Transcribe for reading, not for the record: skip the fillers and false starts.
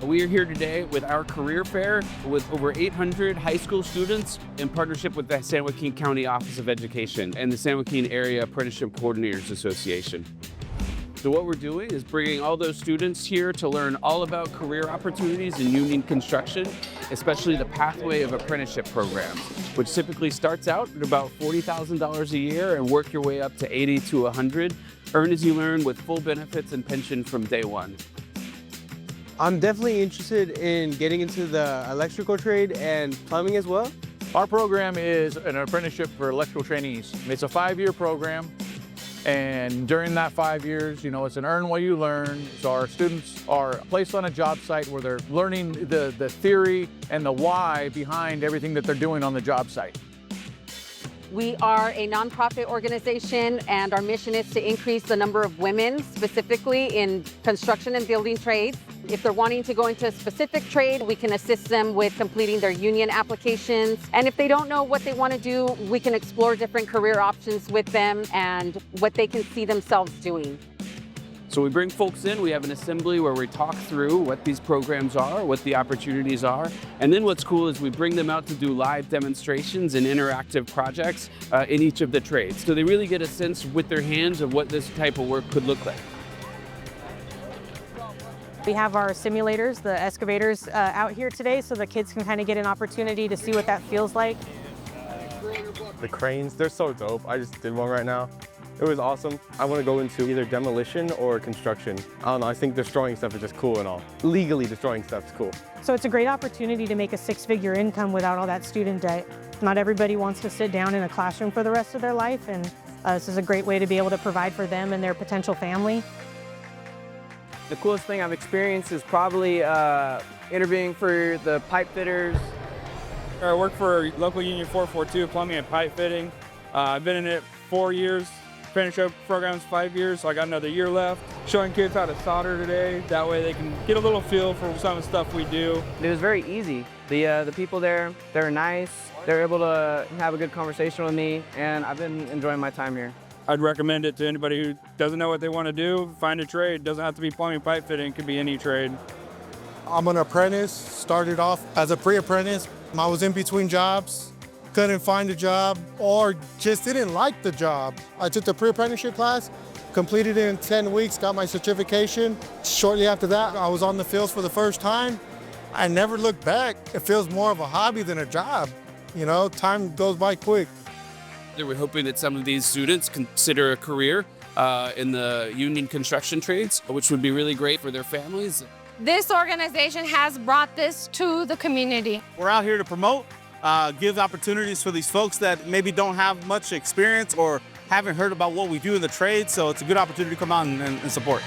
We are here today with our career fair with over 800 high school students in partnership with the San Joaquin County Office of Education and the San Joaquin Area Apprenticeship Coordinators Association. So what we're doing is bringing all those students here to learn all about career opportunities in union construction, especially the pathway of apprenticeship programs, which typically starts out at about $40,000 a year and work your way up to 80 to 100. Earn as you learn with full benefits and pension from day one. I'm definitely interested in getting into the electrical trade and plumbing as well. Our program is an apprenticeship for electrical trainees. It's a 5-year program, and during that 5 years, it's an earn while you learn. So our students are placed on a job site where they're learning the theory and the why behind everything that they're doing on the job site. We are a nonprofit organization, and our mission is to increase the number of women specifically in construction and building trades. If they're wanting to go into a specific trade, we can assist them with completing their union applications. And if they don't know what they want to do, we can explore different career options with them and what they can see themselves doing. So we bring folks in, we have an assembly where we talk through what these programs are, what the opportunities are, and then what's cool is we bring them out to do live demonstrations and interactive projects in each of the trades. So they really get a sense with their hands of what this type of work could look like. We have our simulators, the excavators out here today, so the kids can kind of get an opportunity to see what that feels like. The cranes, they're so dope. I just did one right now. It was awesome. I want to go into either demolition or construction. I don't know, I think destroying stuff is just cool and all. Legally destroying stuff is cool. So it's a great opportunity to make a 6-figure income without all that student debt. Not everybody wants to sit down in a classroom for the rest of their life, and this is a great way to be able to provide for them and their potential family. The coolest thing I've experienced is probably interviewing for the pipe fitters. I work for local Union 442, plumbing and pipe fitting. I've been in it 4 years. Apprenticeship program's 5 years, so I got another year left. Showing kids how to solder today, that way they can get a little feel for some of the stuff we do. It was very easy. The people there, they're nice. They're able to have a good conversation with me, and I've been enjoying my time here. I'd recommend it to anybody who doesn't know what they want to do. Find a trade. Doesn't have to be plumbing, pipe fitting. It could be any trade. I'm an apprentice. Started off as a pre-apprentice. I was in between jobs. Couldn't find a job or just didn't like the job. I took the pre-apprenticeship class, completed it in 10 weeks, got my certification. Shortly after that, I was on the fields for the first time. I never looked back. It feels more of a hobby than a job. Time goes by quick. We're hoping that some of these students consider a career in the union construction trades, which would be really great for their families. This organization has brought this to the community. We're out here to promote, give opportunities for these folks that maybe don't have much experience or haven't heard about what we do in the trade, so it's a good opportunity to come out and support.